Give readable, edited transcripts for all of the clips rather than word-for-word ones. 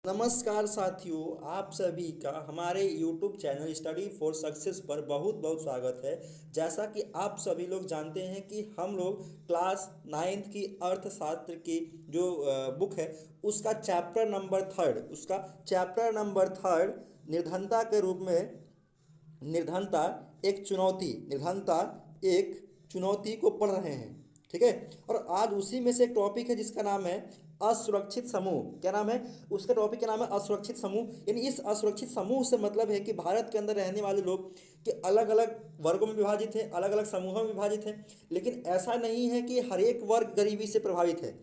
नमस्कार साथियों, आप सभी का हमारे YouTube channel study for success पर बहुत बहुत स्वागत है। जैसा कि आप सभी लोग जानते हैं कि हम लोग क्लास 9th की अर्थशास्त्र की जो बुक है उसका चैप्टर नंबर थर्ड निर्धनता के रूप में निर्धनता निर्धनता एक चुनौती को पढ़ रहे हैं। ठीक है। और आज उसी में से एक टॉपिक है जिसका नाम है असुरक्षित समूह। क्या नाम है उसका? टॉपिक का नाम है असुरक्षित समूह। यानी इस असुरक्षित समूह से मतलब है कि भारत के अंदर रहने वाले लोग के अलग अलग वर्गों में विभाजित हैं, अलग अलग समूहों में विभाजित हैं। लेकिन ऐसा नहीं है कि हर एक वर्ग गरीबी से प्रभावित है।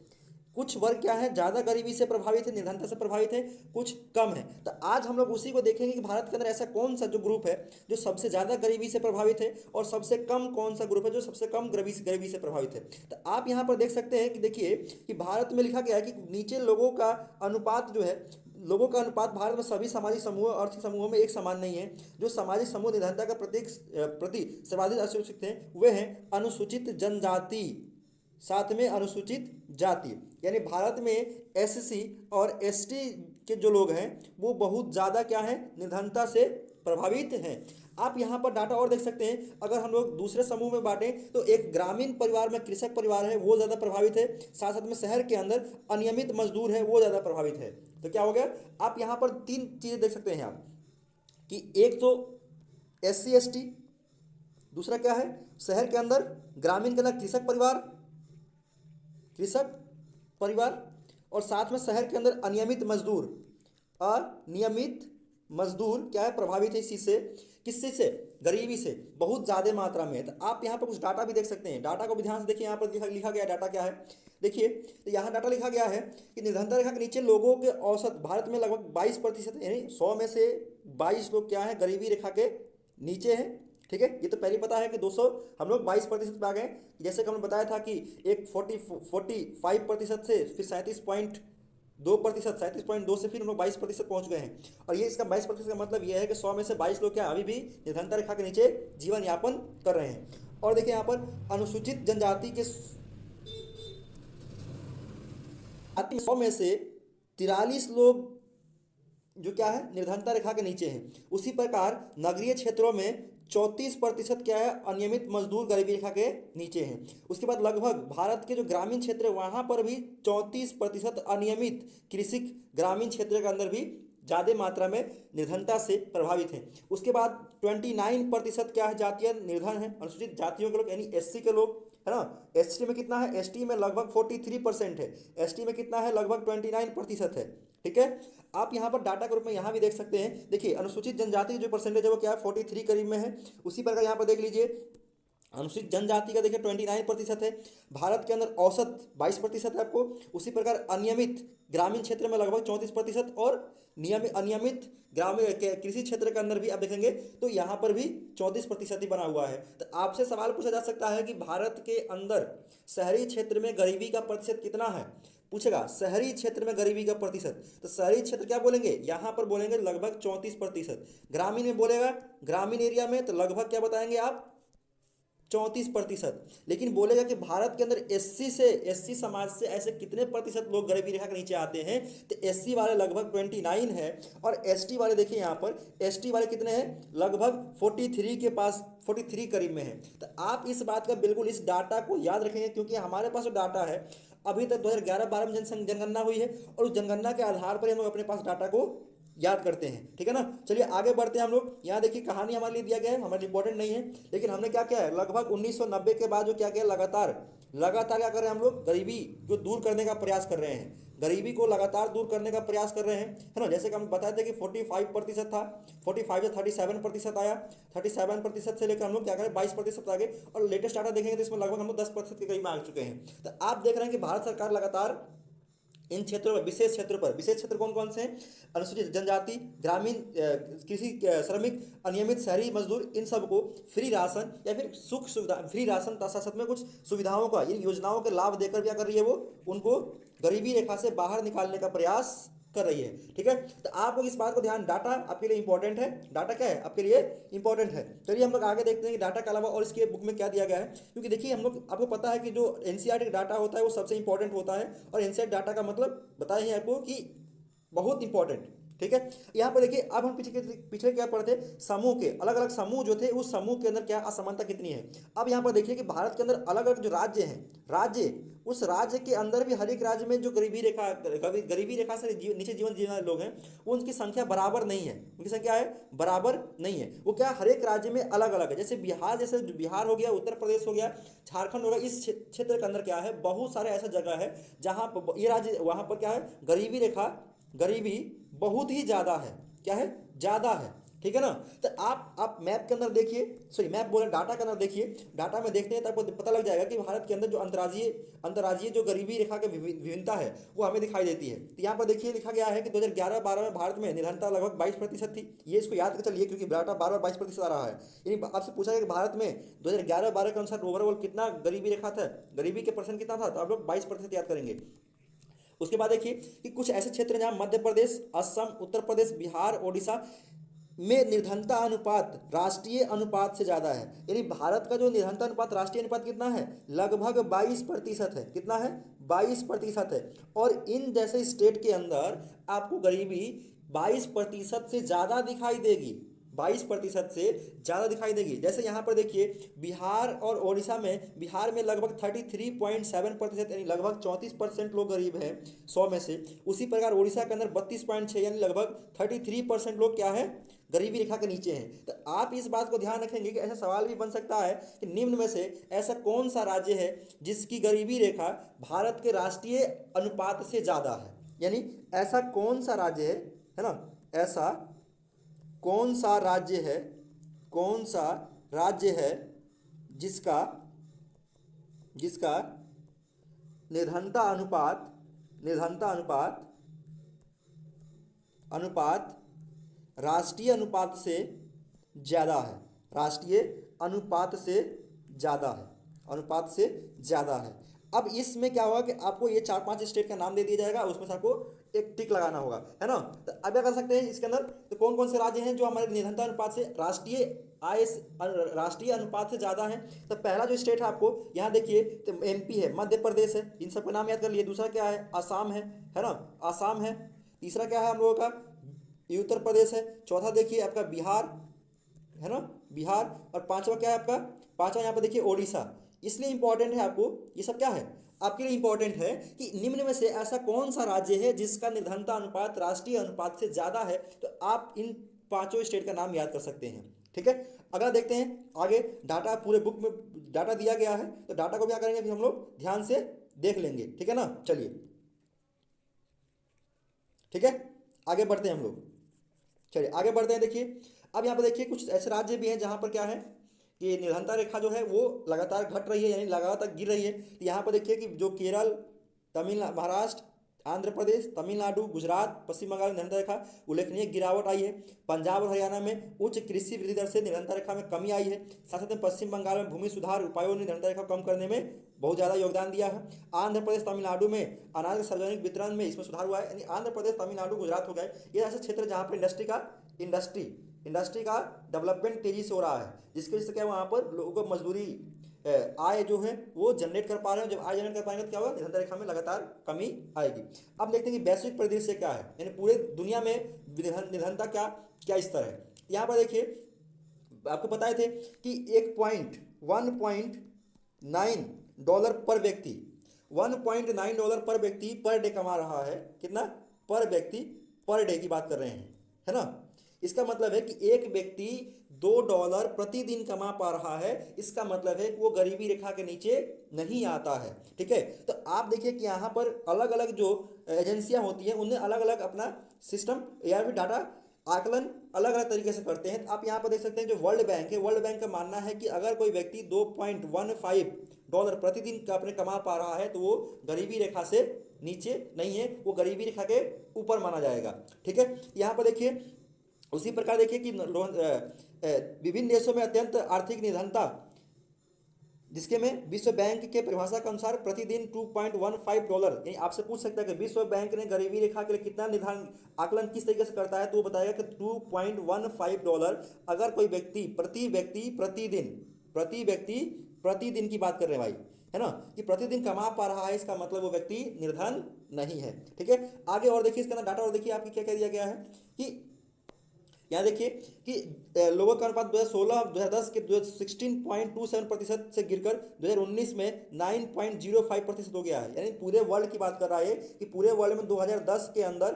कुछ वर्ग क्या है, ज़्यादा गरीबी से प्रभावित है, निर्धनता से प्रभावित है, कुछ कम है। तो आज हम लोग उसी को देखेंगे कि भारत के अंदर ऐसा कौन सा जो ग्रुप है जो सबसे ज़्यादा गरीबी से प्रभावित है और सबसे कम कौन सा ग्रुप है जो सबसे कम गरीबी से प्रभावित है। तो आप यहाँ पर देख सकते हैं कि देखिए कि भारत में लिखा गया है कि नीचे लोगों का अनुपात जो है, लोगों का अनुपात भारत में सभी सामाजिक समूह और आर्थिक समूहों में एक समान नहीं है। जो सामाजिक समूह निर्धनता का प्रति सर्वाधिक असुरक्षित हैं वे हैं अनुसूचित जनजाति, साथ में अनुसूचित जाति। यानी भारत में एससी और एसटी के जो लोग हैं वो बहुत ज़्यादा क्या है, निर्धनता से प्रभावित हैं। आप यहाँ पर डाटा और देख सकते हैं। अगर हम लोग दूसरे समूह में बांटें तो एक ग्रामीण परिवार में कृषक परिवार है वो ज़्यादा प्रभावित है, साथ साथ में शहर के अंदर अनियमित मजदूर है वो ज़्यादा प्रभावित है। तो क्या हो गया, आप यहाँ पर तीन चीज़ें देख सकते हैं आप कि एक तो एस सी एस टी, दूसरा क्या है शहर के अंदर, ग्रामीण के अंदर कृषक परिवार, और साथ में शहर के अंदर अनियमित मजदूर क्या है, प्रभावित है इसी से। किससे से? गरीबी से बहुत ज़्यादा मात्रा में है। तो आप यहाँ पर कुछ डाटा भी देख सकते हैं। डाटा को भी ध्यान से देखिए, यहाँ पर लिखा गया डाटा क्या है। देखिए तो यहाँ डाटा लिखा गया है कि निर्धनता रेखा के नीचे लोगों के औसत भारत में लगभग 22%, यानी 100 में से 22 लोग क्या है, गरीबी रेखा के नीचे हैं। ठीक है, ये तो पहले पता है कि 200 हम लोग 22% पे आ गए। जैसे कि हमने बताया था कि एक 45% से फिर 37.2%, 37.2 से फिर हम लोग 22% पहुंच गए हैं। और ये इसका 22% का मतलब ये है कि 100 में से 22 लोग क्या अभी भी निर्धनता रेखा के नीचे जीवन यापन कर रहे हैं। और देखिए यहाँ पर अनुसूचित जनजाति के 100 में से 43 लोग जो क्या है, निर्धनता रेखा के नीचे हैं। उसी प्रकार नगरीय क्षेत्रों में 34% क्या है, अनियमित मजदूर गरीबी रेखा के नीचे हैं। उसके बाद लगभग भारत के जो ग्रामीण क्षेत्र है वहां पर भी 34% अनियमित कृषि ग्रामीण क्षेत्र के अंदर भी ज़्यादा मात्रा में निर्धनता से प्रभावित हैं। उसके बाद 29% क्या है, जातीय निर्धन है, अनुसूचित जातियों के लोग यानी एससी के लोग, है ना। एसटी में कितना है, एसटी में लगभग 43% है, एसटी में कितना है, लगभग 29% है। ठीक है, आप यहाँ पर डाटा के रूप में यहाँ भी देख सकते हैं। देखिए अनुसूचित जनजाति की जो परसेंटेज है वो क्या है, 43 करीब में है। उसी प्रकार यहाँ पर देख लीजिए अनुसूचित जनजाति का देखिए 29% है। भारत के अंदर औसत 22% है आपको। उसी प्रकार अनियमित ग्रामीण क्षेत्र में लगभग 34% और अनियमित ग्रामीण कृषि क्षेत्र के अंदर भी आप देखेंगे तो यहाँ पर भी 34% ही बना हुआ है। तो आपसे सवाल पूछा जा सकता है कि भारत के अंदर शहरी क्षेत्र में गरीबी का प्रतिशत कितना है, पूछेगा शहरी क्षेत्र में गरीबी का प्रतिशत। तो शहरी क्षेत्र क्या बोलेंगे, यहाँ पर बोलेंगे लगभग 34%। ग्रामीण में बोलेगा, ग्रामीण एरिया में तो लगभग क्या बताएंगे आप, 34%। लेकिन बोलेगा कि भारत के अंदर एससी समाज से ऐसे कितने प्रतिशत लोग गरीबी रेखा के नीचे आते हैं, तो एससी वाले लगभग 29 है और एसटी वाले देखिए यहाँ पर एसटी वाले कितने हैं, लगभग 43 के पास, 43 करीब में है। तो आप इस बात का बिल्कुल इस डाटा को याद रखेंगे क्योंकि हमारे पास जो डाटा है अभी तक 2011-12 में जनगणना हुई है और उस जनगणना के आधार पर हम लोग अपने पास डाटा को याद करते हैं। ठीक है ना, चलिए आगे बढ़ते हैं हम लोग। यहाँ देखिए कहानी हमारे लिए दिया गया है, हमारे इंपॉर्टेंट नहीं है, लेकिन हमने क्या किया है, लगभग 1990 के बाद जो क्या किया, लगातार क्या कर रहे हैं हम लोग, गरीबी जो दूर करने का प्रयास कर रहे हैं, गरीबी को लगातार दूर करने का प्रयास कर रहे हैं, है ना। जैसे कि हम बताए थे कि 45% था, 45 से 37% आया, 37% से लेकर हम लोग क्या करें 22% आ गए और लेटेस्ट डाटा देखेंगे तो इसमें लगभग हम लोग 10% के करीब आ चुके हैं। तो आप देख रहे हैं कि भारत सरकार लगातार इन क्षेत्रों पर, विशेष क्षेत्र कौन कौन से हैं, अनुसूचित जनजाति, ग्रामीण कृषि श्रमिक, अनियमित शहरी मजदूर, इन सबको फ्री राशन या फिर सुख सुविधा, फ्री राशन साथ में कुछ सुविधाओं का, इन योजनाओं के लाभ देकर क्या कर रही है, वो उनको गरीबी रेखा से बाहर निकालने का प्रयास कर रही है। ठीक है, तो आप लोग इस बात को ध्यान, डाटा आपके लिए इंपॉर्टेंट है, डाटा क्या है आपके लिए इंपॉर्टेंट है। चलिए हम लोग आगे देखते हैं कि डाटा के अलावा और इसके बुक में क्या दिया गया है। क्योंकि देखिए हम लोग, आपको पता है कि जो एनसीईआरटी डाटा होता है वो सबसे इंपॉर्टेंट होता है और एनसीईआरटी डाटा का मतलब बताए हैं आपको कि बहुत इंपॉर्टेंट। ठीक है, यहाँ पर देखिए अब हम पीछे क्या पढ़ते, समूह के अलग अलग समूह जो थे उस समूह के अंदर क्या असमानता कितनी है। अब यहाँ पर देखिए कि भारत के अंदर अलग अलग जो राज्य हैं, राज्य उस राज्य के अंदर भी हर एक राज्य में जो गरीबी रेखा से नीचे जीवन जीने वाले लोग हैं वो उनकी संख्या बराबर नहीं है, उनकी संख्या है बराबर नहीं है। वो क्या हर एक राज्य में अलग अलग है। जैसे बिहार हो गया, उत्तर प्रदेश हो गया, झारखंड हो गया, इस क्षेत्र के अंदर क्या है बहुत सारे ऐसा जगह है जहाँ पर ये राज्य वहाँ पर क्या है गरीबी बहुत ही ज़्यादा है। क्या है, ज़्यादा है। ठीक है ना। तो आप मैप के अंदर देखिए, सॉरी मैप बोले डाटा के अंदर देखिए, डाटा में देखते हैं तो आपको पता लग जाएगा कि भारत के अंदर जो अंतर्राज्यीय जो गरीबी रेखा की विभिन्नता है वो हमें दिखाई देती है। तो यहाँ पर देखिए लिखा गया है कि 2011-12 में भारत में निर्धनता लगभग 22% थी। ये इसको याद कर चलिए क्योंकि डाटा बार बार 22% आ रहा है। यानी आपसे पूछा गया कि भारत में 2011-12 के अनुसार ओवरऑल कितना गरीबी रेखा था, गरीबी के परसेंट कितना था, तो आप लोग 22% याद करेंगे। उसके बाद देखिए कि कुछ ऐसे क्षेत्र हैं जहाँ मध्य प्रदेश, असम, उत्तर प्रदेश, बिहार, ओडिशा में निर्धनता अनुपात राष्ट्रीय अनुपात से ज़्यादा है। यानी भारत का जो निर्धनता अनुपात राष्ट्रीय अनुपात कितना है, लगभग 22% है। कितना है, 22% है। और इन जैसे स्टेट के अंदर आपको गरीबी 22% से ज़्यादा दिखाई देगी, 22% से ज़्यादा दिखाई देगी। जैसे यहाँ पर देखिए बिहार और ओडिशा में, बिहार में लगभग 33.7% यानी लगभग 34% लोग गरीब हैं 100 में से। उसी प्रकार ओडिशा के अंदर 32.6 यानी लगभग 33% लोग क्या है, गरीबी रेखा के नीचे हैं। तो आप इस बात को ध्यान रखेंगे कि ऐसा सवाल भी बन सकता है कि निम्न में से ऐसा कौन सा राज्य है जिसकी गरीबी रेखा भारत के राष्ट्रीय अनुपात से ज़्यादा है। यानी ऐसा कौन सा राज्य है ना, ऐसा कौन सा राज्य है जिसका निर्धनता अनुपात राष्ट्रीय अनुपात से ज़्यादा है, राष्ट्रीय अनुपात से ज़्यादा है। अब इसमें क्या होगा कि आपको ये 4-5 स्टेट का नाम दे दिया जाएगा, उसमें से आपको एक टिक लगाना होगा, है ना। तो अब क्या कर सकते हैं इसके अंदर, तो कौन कौन से राज्य हैं जो हमारे निर्धनता अनुपात से राष्ट्रीय अनुपात से ज़्यादा हैं। तो पहला जो स्टेट है आपको यहाँ देखिए तो एमपी है, मध्य प्रदेश है, इन सबका नाम याद कर लिए। दूसरा क्या है, आसाम है ना, आसाम है। तीसरा क्या है हम लोगों का, ये उत्तर प्रदेश है। चौथा देखिए आपका बिहार है ना, बिहार। और पांचवा क्या है आपका, पांचवा यहाँ पर देखिए ओडिशा। इसलिए इंपॉर्टेंट है आपको ये सब, क्या है आपके लिए इंपॉर्टेंट है कि निम्न में से ऐसा कौन सा राज्य है जिसका निर्धनता अनुपात राष्ट्रीय अनुपात से ज़्यादा है। तो आप इन 5 स्टेट का नाम याद कर सकते हैं। ठीक है, अगला देखते हैं आगे। डाटा पूरे बुक में डाटा दिया गया है, तो डाटा को क्या करेंगे फिर हम लोग ध्यान से देख लेंगे। ठीक है ना, चलिए ठीक है, आगे बढ़ते हैं हम लोग। चलिए आगे बढ़ते हैं। देखिए अब यहाँ पर देखिए कुछ ऐसे राज्य भी हैं जहाँ पर क्या है कि निर्धनता रेखा जो है वो लगातार घट रही है, यानी लगातार गिर रही है। तो यहाँ पर देखिए कि जो केरल, तमिलनाडु, महाराष्ट्र, आंध्र प्रदेश, तमिलनाडु, गुजरात, पश्चिम बंगाल में निर्धनता रेखा उल्लेखनीय गिरावट आई है। पंजाब और हरियाणा में उच्च कृषि वृद्धि दर से निर्धनता रेखा में कमी आई है। साथ साथ में पश्चिम बंगाल में भूमि सुधार उपायों ने निर्धनता रेखा कम करने में बहुत ज़्यादा योगदान दिया है। आंध्र प्रदेश, तमिलनाडु में अनाज के सार्वजनिक वितरण में इसमें सुधार हुआ है। यानी आंध्र प्रदेश, तमिलनाडु, गुजरात हो गए, ये ऐसे क्षेत्र जहाँ पर इंडस्ट्री का डेवलपमेंट तेजी से हो रहा है, जिसकी वजह से क्या वहाँ पर लोगों को मजदूरी आय जो है वो जनरेट कर पा रहे हैं। जब आय जनरेट कर पाएंगे तो क्या होगा, निर्धनता रेखा में लगातार कमी आएगी। अब देखते हैं कि वैश्विक परिदृश्य क्या है, यानी पूरे दुनिया में निर्धनता क्या स्तर है। यहाँ पर देखिए आपको बताए थे कि 1.9 डॉलर पर व्यक्ति, $1.9 पर व्यक्ति पर डे कमा रहा है। कितना, पर व्यक्ति पर डे की बात कर रहे हैं, है ना। इसका मतलब है कि एक व्यक्ति $2 प्रतिदिन कमा पा रहा है। इसका मतलब है कि वो गरीबी रेखा के नीचे नहीं आता है। ठीक है, तो आप देखिए कि यहाँ पर अलग अलग जो एजेंसियाँ होती हैं उन्हें अलग अलग अपना सिस्टम या फिर डाटा आकलन अलग अलग तरीके से करते हैं। तो आप यहाँ पर देख सकते हैं जो वर्ल्ड बैंक है, वर्ल्ड बैंक का मानना है कि अगर कोई व्यक्ति $2.15 प्रतिदिन का अपने कमा पा रहा है तो वो गरीबी रेखा से नीचे नहीं है, वो गरीबी रेखा के ऊपर माना जाएगा। ठीक है, यहाँ पर देखिए उसी प्रकार देखिए कि विभिन्न देशों में अत्यंत आर्थिक निर्धनता, जिसके में विश्व बैंक के परिभाषा के अनुसार प्रतिदिन $2.15, यानी आपसे पूछ सकता है कि विश्व बैंक ने गरीबी रेखा के लिए कितना निर्धारण आकलन किस तरीके से करता है, तो वो बताएगा कि $2.15 अगर कोई व्यक्ति प्रति व्यक्ति प्रतिदिन की बात कर रहे हैं भाई, है ना, कि प्रतिदिन कमा पा रहा है, इसका मतलब वो व्यक्ति निर्धन नहीं है। ठीक है, आगे और देखिए इसके अंदर डाटा और देखिए आपकी क्या क्या दिया गया है कि यहाँ देखिए कि लोगों का अनुपात 2016 2010 के 16.27% से गिरकर 2019 में 9.05% हो गया है। यानी पूरे वर्ल्ड की बात कर रहा है कि पूरे वर्ल्ड में 2010 के अंदर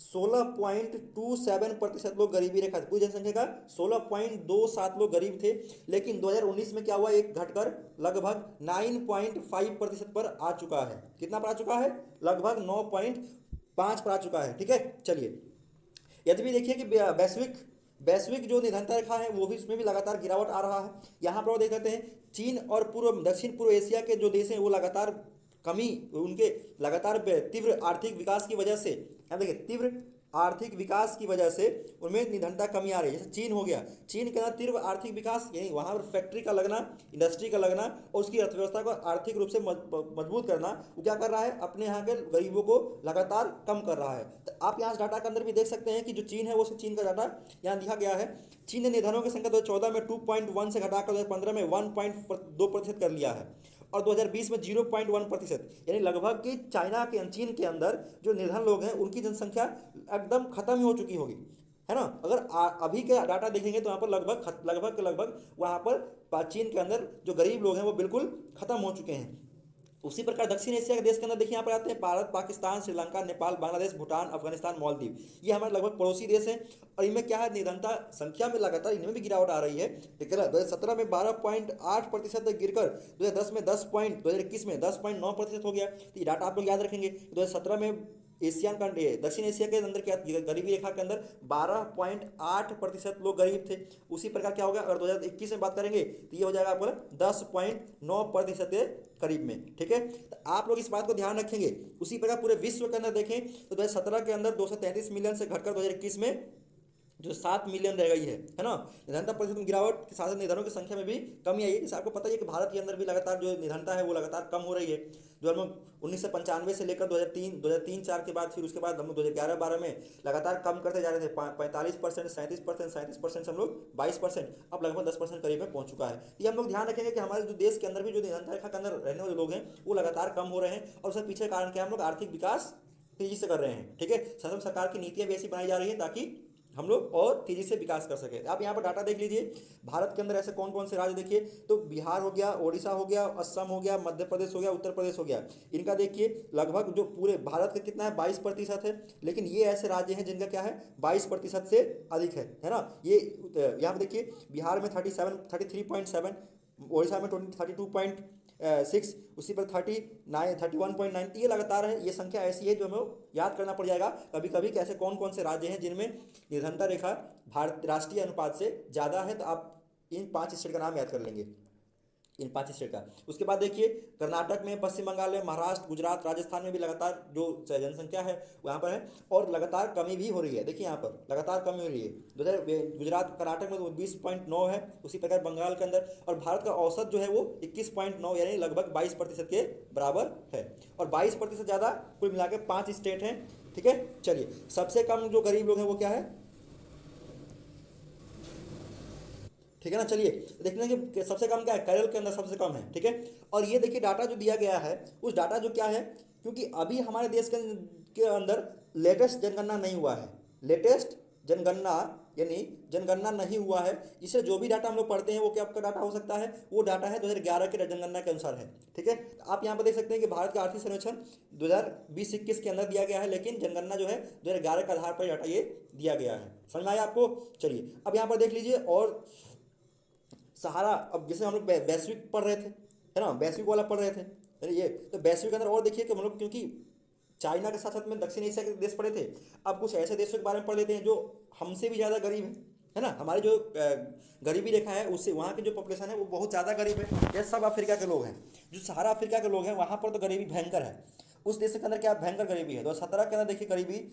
16.27% लोग गरीबी रेखा, पूरी जनसंख्या का 16.27 लोग गरीब थे। लेकिन 2019 में क्या हुआ, एक घटकर लगभग 9.5% पर आ चुका है। कितना पर आ चुका है, लगभग 9.5 पर आ चुका है। ठीक है, चलिए यदि भी देखिए कि वैश्विक वैश्विक जो निरंतर रेखा है वो भी, इसमें भी लगातार गिरावट आ रहा है। यहाँ पर देख सकते हैं चीन और दक्षिण पूर्व एशिया के जो देश हैं वो लगातार कमी, उनके लगातार तीव्र आर्थिक विकास की वजह से, यहाँ देखिए तीव्र आर्थिक विकास की वजह से उनमें निधनता कमी आ रही है। जैसे चीन हो गया, चीन के अंदर तीव्र आर्थिक विकास, यानी वहाँ पर फैक्ट्री का लगना, इंडस्ट्री का लगना और उसकी अर्थव्यवस्था को आर्थिक रूप से मजबूत करना, वो क्या कर रहा है, अपने यहाँ के गरीबों को लगातार कम कर रहा है। तो आप यहाँ डाटा के अंदर भी देख सकते हैं कि जो चीन है वो चीन का डाटा यहाँ दिखा गया है। चीन ने निर्धनों की संख्या 2014 में 2.1 से घटाकर 2015 में 1.2% कर लिया है और 2020 में 0.1%, यानी लगभग कि चीन के अंदर जो निर्धन लोग हैं उनकी जनसंख्या एकदम खत्म ही हो चुकी होगी, है ना। अगर अभी के डाटा देखेंगे तो यहाँ पर लगभग वहाँ पर चीन के अंदर जो गरीब लोग हैं वो बिल्कुल खत्म हो चुके हैं। उसी प्रकार दक्षिण एशिया के देश के अंदर देखिए यहाँ पर आते हैं भारत, पाकिस्तान, श्रीलंका, नेपाल, बांग्लादेश, भूटान, अफगानिस्तान, मालदीव, ये हमारे लगभग पड़ोसी देश हैं। और इनमें क्या है, निधनता संख्या में लगातार इनमें भी गिरावट आ रही है। ठीक है ना, 2017 में 12.8% तक गिरकर 2010 में 2021 में 10.9% हो गया। तो ये डाटा आप लोग याद रखेंगे। 2017 में एशियन कंट्री, दक्षिण एशिया के अंदर क्या, गरीबी रेखा के अंदर 12.8% लोग गरीब थे। उसी प्रकार क्या होगा, अगर 2021 में बात करेंगे तो ये हो जाएगा आपको 10.9% के करीब में। ठीक है, तो आप लोग इस बात को ध्यान रखेंगे। उसी प्रकार पूरे विश्व के अंदर देखें तो 2017 के अंदर 233 मिलियन से घटकर 2021 में जो 7 मिलियन रह गई है ना। निधनता प्रतिशत में गिरावट के साथ निधनों की संख्या में भी कमी आई है। जैसे आपको पता ही है कि भारत के अंदर भी लगातार जो निधनता है वो लगातार कम हो रही है। जो हम 1995 से लेकर 2003-4 के बाद, फिर उसके बाद हम लोग 2011-12 में लगातार कम करते जा रहे थे। 45%, 37% से हम लोग 22%, अब लगभग 10% करीब में पहुंच चुका है। ये हम लोग ध्यान रखेंगे कि हमारे जो देश के अंदर भी जो निधनता रेखा के अंदर रहने वाले लोग हैं वो लगातार कम हो रहे हैं। और उसके पीछे कारण क्या है, हम लोग आर्थिक विकास तेजी से कर रहे हैं। ठीक है, सरकार की नीतियां भी ऐसी बनाई जा रही है ताकि हम लोग और तेजी से विकास कर सके। आप यहाँ पर डाटा देख लीजिए, भारत के अंदर ऐसे कौन कौन से राज्य देखिए, तो बिहार हो गया, ओडिशा हो गया, असम हो गया, मध्य प्रदेश हो गया, उत्तर प्रदेश हो गया। इनका देखिए लगभग जो पूरे भारत का कितना है, 22% है। लेकिन ये ऐसे राज्य हैं जिनका क्या है, 22% से अधिक है ना। ये यहाँ पर देखिए बिहार में 33.7, ओडिशा में 32.6, उसी पर 31.9, ये लगातार है। ये संख्या ऐसी है जो हमें याद करना पड़ जाएगा कभी कभी कि ऐसे कौन कौन से राज्य हैं जिनमें निर्धनता रेखा भारत राष्ट्रीय अनुपात से ज़्यादा है। तो आप इन 5 स्टेट का नाम याद कर लेंगे, इन 5 स्टेट का। उसके बाद देखिए कर्नाटक में, पश्चिम बंगाल में, महाराष्ट्र, गुजरात, राजस्थान में भी लगातार जो जनसंख्या है वहाँ पर है और लगातार कमी भी हो रही है। देखिए यहाँ पर लगातार कमी हो रही है। गुजरात, कर्नाटक में तो 20.9 है, उसी प्रकार बंगाल के अंदर। और भारत का औसत जो है वो 21.9 यानी लगभग 22% के बराबर है। और 22% ज़्यादा कुल मिला के 5 स्टेट हैं। ठीक है, चलिए सबसे कम जो गरीब लोग हैं वो क्या है, ठीक है ना। चलिए देखते हैं कि सबसे कम क्या है, केरल के अंदर सबसे कम है। ठीक है, और ये देखिए डाटा जो दिया गया है उस डाटा जो क्या है, क्योंकि अभी हमारे देश के अंदर लेटेस्ट जनगणना नहीं हुआ है, लेटेस्ट जनगणना यानी जनगणना नहीं हुआ है। इससे जो भी डाटा हम लोग पढ़ते हैं वो क्या आपका डाटा हो सकता है, वो डाटा है 2011 के जनगणना के अनुसार है। ठीक है, आप यहाँ पर देख सकते हैं कि भारत का आर्थिक सर्वेक्षण 2020-21 के अंदर दिया गया है, लेकिन जनगणना जो है 2011 के आधार पर डाटा ये दिया गया है। समझ में आया आपको। चलिए अब यहाँ पर देख लीजिए, और सहारा, अब जैसे हम लोग वैश्विक पढ़ रहे थे, है ना, वैश्विक वाला पढ़ रहे थे, अरे ये तो वैश्विक के अंदर और देखिए कि हम लोग क्योंकि चाइना के साथ साथ में दक्षिण एशिया के देश पढ़े थे, अब कुछ ऐसे देशों के बारे में पढ़ लेते हैं जो हमसे भी ज़्यादा गरीब है ना। हमारी जो गरीबी रेखा है उससे वहाँ की जो पॉपुलेशन है वो बहुत ज़्यादा गरीब है। ये सब अफ्रीका के लोग हैं, जो सहारा अफ्रीका के लोग हैं वहाँ पर तो गरीबी भयंकर है। उस देश के अंदर क्या भयंकर गरीबी है। 2017 के अंदर देखिए गरीबी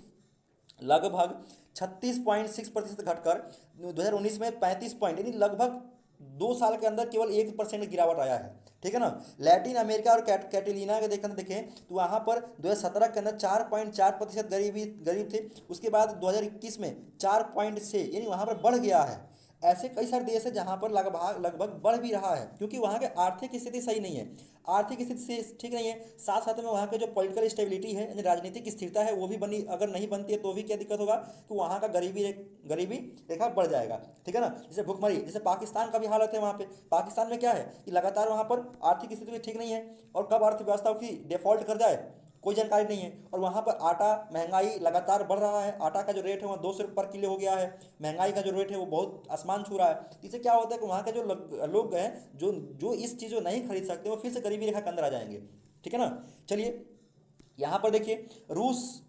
लगभग 36.6% घटकर 2019 में 35 पॉइंट, यानी लगभग 2 साल के अंदर केवल 1% गिरावट आया है। ठीक है ना। लैटिन अमेरिका और कैटेलिना के देखें तो वहाँ पर 2017 के अंदर 4.4% गरीब थे। उसके बाद 2021 में 4 पॉइंट से, यानी वहाँ पर बढ़ गया है। ऐसे कई सारे देश है जहाँ पर लगभग लगभग बढ़ भी रहा है, क्योंकि वहाँ के आर्थिक स्थिति सही नहीं है, आर्थिक स्थिति से ठीक नहीं है। साथ साथ में वहाँ के जो पॉलिटिकल स्टेबिलिटी है, यानी राजनीतिक स्थिरता है, वो भी बनी, अगर नहीं बनती है तो भी क्या दिक्कत होगा कि वहाँ का गरीबी रेखा बढ़ जाएगा, ठीक है ना। जैसे भुखमरी, जैसे पाकिस्तान का भी हालत है वहाँ पे। पाकिस्तान में क्या है कि लगातार वहाँ पर आर्थिक स्थिति भी ठीक नहीं है, और कब अर्थव्यवस्था की डिफॉल्ट कर जाए कोई जानकारी नहीं है। और वहाँ पर आटा महंगाई लगातार बढ़ रहा है, आटा का जो रेट है वहाँ 200 रुपये पर किलो हो गया है, महंगाई का जो रेट है वो बहुत आसमान छू रहा है। इससे क्या होता है कि वहाँ के जो लोग हैं, जो जो इस चीज़ को नहीं खरीद सकते, वो फिर से गरीबी रेखा के अंदर आ जाएंगे, ठीक है ना। चलिए यहाँ पर देखिए रूस,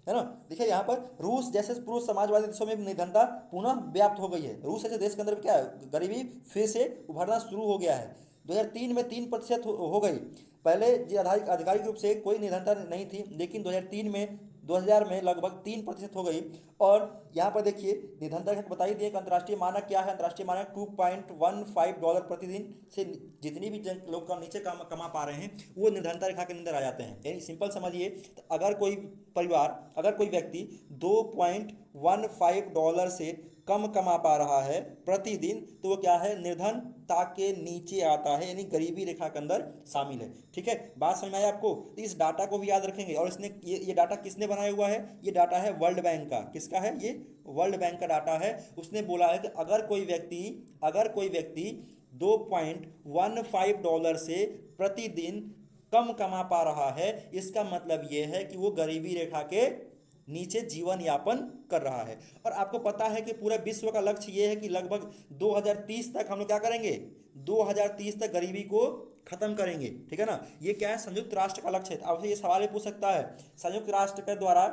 है ना, देखिए यहाँ पर रूस जैसे पूर्व समाजवादी देशों में निर्धनता पुनः व्याप्त हो गई है। रूस जैसे देश के अंदर क्या है, गरीबी फिर से उभरना शुरू हो गया है। 2003 में 3% हो गई। पहले जी आधिकारिक रूप से कोई निर्धनता नहीं थी, लेकिन 2003 में लगभग 3% हो गई। और यहाँ पर देखिए निर्धनता का बता ही दिए कि अंतर्राष्ट्रीय मानक क्या है। अंतर्राष्ट्रीय मानक $2.15 प्रतिदिन से जितनी भी लोग कम नीचे कमा पा रहे हैं, वो निर्धनता रेखा के अंदर आ जाते हैं। यानी सिंपल समझिए, तो अगर कोई परिवार, अगर कोई व्यक्ति $2.15 से कम कमा पा रहा है प्रतिदिन, तो वो क्या है, निर्धनता के नीचे आता है, यानी गरीबी रेखा के अंदर शामिल है, ठीक है। बात समझ में आई आपको। तो इस डाटा को भी याद रखेंगे। और इसने ये डाटा किसने बनाया हुआ है, ये डाटा है वर्ल्ड बैंक का। किसका है ये, वर्ल्ड बैंक का डाटा है। उसने बोला है कि अगर कोई व्यक्ति $2.15 से प्रतिदिन कम कमा पा रहा है, इसका मतलब ये है कि वो गरीबी रेखा के नीचे जीवन यापन कर रहा है। और आपको पता है कि पूरा विश्व का लक्ष्य ये है कि लगभग 2030 तक हम लोग क्या करेंगे, 2030 तक गरीबी को खत्म करेंगे, ठीक है ना। ये क्या है, संयुक्त राष्ट्र का लक्ष्य है। आपसे ये सवाल भी पूछ सकता है, संयुक्त राष्ट्र के द्वारा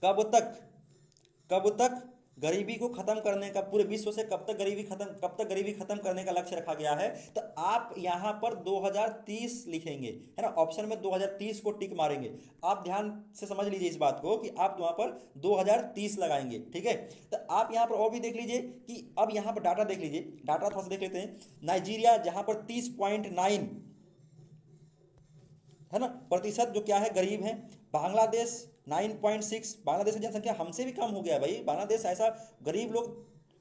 कब तक कब तक गरीबी को खत्म करने का, पूरे विश्व से कब तक गरीबी खत्म करने का लक्ष्य रखा गया है। तो आप यहां पर 2030 लिखेंगे, है ना, ऑप्शन में 2030 को टिक मारेंगे। आप ध्यान से समझ लीजिए इस बात को कि आप वहां पर 2030 लगाएंगे, ठीक है। तो आप यहां पर और भी देख लीजिए कि अब यहां पर डाटा देख लीजिए, डाटा थोड़ा सा देख लेते हैं। नाइजीरिया जहां पर 30.9, है ना, प्रतिशत जो क्या है गरीब है। बांग्लादेश 9.6, बांग्लादेश की जनसंख्या हमसे भी कम हो गया है भाई। बांग्लादेश ऐसा गरीब लोग,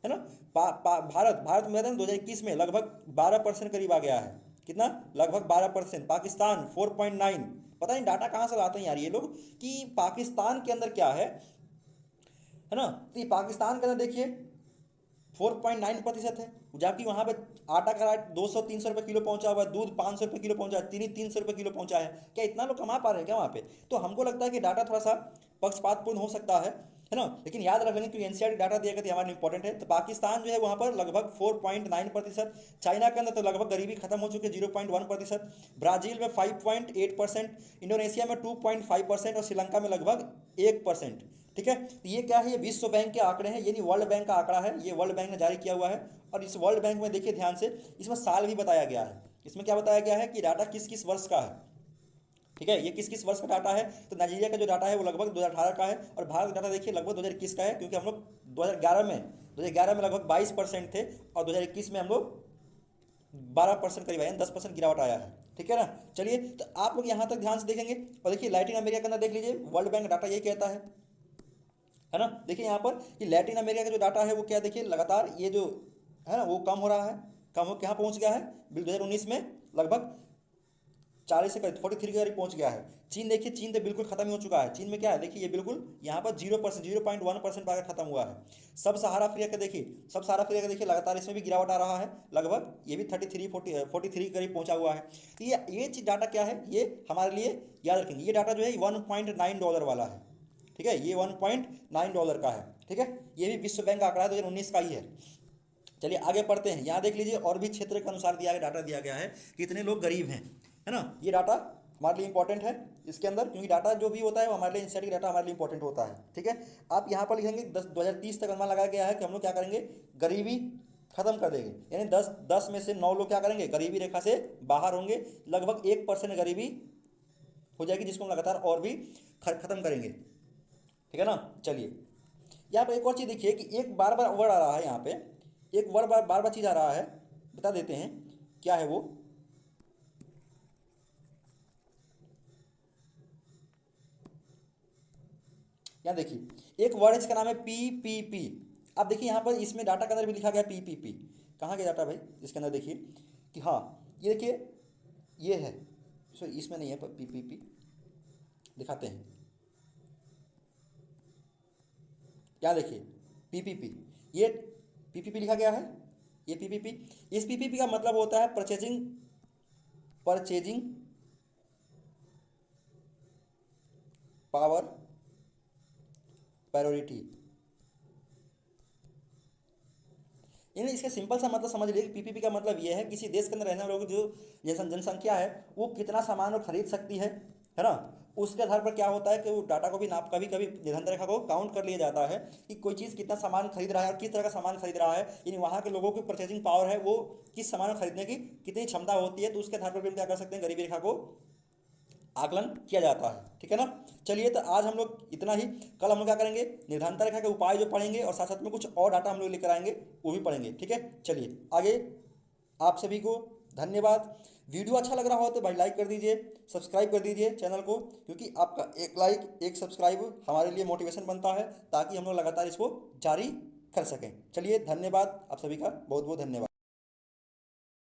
है ना। भारत में 2021 में लगभग 12% करीब आ गया है। कितना, लगभग 12%। पाकिस्तान 4.9। पता नहीं डाटा कहाँ से लाते हैं यार ये लोग, कि पाकिस्तान के अंदर क्या है ना। तो ये पाकिस्तान के अंदर देखिए 4.9% है, जबकि वहाँ पे आटा का रेट 200-300 रुपये किलो पहुंचा हुआ है, दूध 500 रुपये किलो पहुंचा है, चीनी 300 रुपये किलो पहुंचा है। क्या इतना लोग कमा पा रहे हैं क्या वहाँ पे। तो हमको लगता है कि डाटा थोड़ा सा पक्षपातपूर्ण हो सकता है ना। लेकिन याद रख लेंगे, क्योंकि एनसीआर डाटा दिया गया हमारे इंपॉर्टेंट है। तो पाकिस्तान जो है वहाँ पर लगभग 4.9%। चाइना के अंदर तो लगभग गरीबी खत्म हो चुकी है, 0.1%। ब्राजील में 5.8%, इंडोनेशिया में 2.5% और श्रीलंका में लगभग 1%, ठीक है। तो ये क्या है, ये विश्व बैंक के आंकड़े हैं, ये नहीं वर्ल्ड बैंक का आंकड़ा है, ये वर्ल्ड बैंक ने जारी किया हुआ है। और इस वर्ल्ड बैंक में देखिए ध्यान से, इसमें साल भी बताया गया है। इसमें क्या बताया गया है कि डाटा किस किस वर्ष का है, ठीक है। ये किस किस वर्ष का डाटा है। तो नाइजीरिया का जो डाटा है वो लगभग 2018 का है, और भारत का डाटा देखिए लगभग 2021 का है, क्योंकि हम लोग 2011 में लगभग 22% थे, और 2021 में हम लोग 12% करीब आए, 10% गिरावट आया है, ठीक है ना। चलिए, तो आप लोग यहाँ तक ध्यान से देखेंगे। और देखिए लैटिन अमेरिका के अंदर देख लीजिए, वर्ल्ड बैंक डाटा यही कहता है ना। देखिए यहाँ पर कि लैटिन अमेरिका का जो डाटा है वो क्या, देखिए लगातार ये जो है ना वो कम हो रहा है, कम हो कहाँ पहुँच गया है, बिल 2019 में लगभग 40 से करीब 43 के करीब पहुँच गया है। चीन देखिए, चीन तो बिल्कुल खत्म ही हो चुका है। चीन में क्या है, देखिए ये बिल्कुल यहाँ पर 0.1% पर खत्म हुआ है। सब सहारा अफ्रीका का देखिए लगातार इसमें भी गिरावट आ रहा है, लगभग ये भी 43 के करीब पहुँचा हुआ है। तो ये चीज डाटा क्या है, ये हमारे लिए याद रखेंगे। ये डाटा जो है $1.9 वाला है, ठीक है, ये $1.9 का है, ठीक है। ये भी विश्व बैंक का आंकड़ा है, 2019 का ही है। चलिए आगे पढ़ते हैं। यहाँ देख लीजिए और भी क्षेत्र के अनुसार डाटा दिया गया है, कितने लोग गरीब हैं, है ना। ये डाटा हमारे लिए इंपॉर्टेंट है इसके अंदर, क्योंकि डाटा जो भी होता है वो हमारे लिए इंस्टेटिक डाटा हमारे लिए इंपॉर्टेंट होता है, ठीक है। आप यहाँ पर लिखेंगे 2030 तक अनुमान लगाया गया है कि हम लोग क्या करेंगे, गरीबी खत्म कर देंगे। यानी 10 में से 9 लोग क्या करेंगे, गरीबी रेखा से बाहर होंगे। लगभग 1% गरीबी हो जाएगी, जिसको हम लगातार और भी खत्म करेंगे, ठीक है ना। चलिए यहाँ पर एक और चीज़ देखिए कि एक बार बार वर्ड आ रहा है, यहाँ पे एक वर्ड बार बार चीज़ आ रहा है, बता देते हैं क्या है वो। यहाँ देखिए एक वर्ड है, इसका नाम है PPP, अब देखिए यहाँ पर इसमें डाटा के अंदर भी लिखा गया पीपीपी। कहाँ गया डाटा भाई इसके अंदर, देखिए कि हाँ ये देखिए ये है, सॉरी इसमें नहीं है पीपीपी, दिखाते हैं। क्या देखिए पीपीपी, ये पीपीपी लिखा गया है, ये पीपीपी। इस पीपीपी का मतलब होता है परचेजिंग परचेजिंग पावर प्रायोरिटी। यानी इसका सिंपल सा मतलब समझ लीजिए कि पीपीपी का मतलब ये है किसी देश के अंदर रहने वालों की जो जनसंख्या है वो कितना सामान वो खरीद सकती है ना। उसके आधार पर क्या होता है कि वो डाटा को भी नाप, कभी कभी निर्धारण रेखा को काउंट कर लिया जाता है कि कोई चीज़ कितना सामान खरीद रहा है और किस तरह का सामान खरीद रहा है, यानी वहाँ के लोगों की परचेजिंग पावर है वो किस सामान को खरीदने की कितनी क्षमता होती है। तो उसके आधार पर भी हम क्या कर सकते हैं, गरीबी रेखा को आकलन किया जाता है। ठीक है ना। चलिए तो आज हम लोग इतना ही। कल हम लोग क्या करेंगे, निर्धारणता रेखा के उपाय जो पढ़ेंगे और साथ साथ में कुछ और डाटा हम लोग लेकर आएंगे वो भी पढ़ेंगे। ठीक है, चलिए आगे। आप सभी को धन्यवाद। वीडियो अच्छा लग रहा हो तो भाई लाइक कर दीजिए, सब्सक्राइब कर दीजिए चैनल को, क्योंकि आपका एक लाइक एक सब्सक्राइब हमारे लिए मोटिवेशन बनता है ताकि हम लोग लगातार इसको जारी कर सकें। चलिए धन्यवाद, आप सभी का बहुत बहुत धन्यवाद।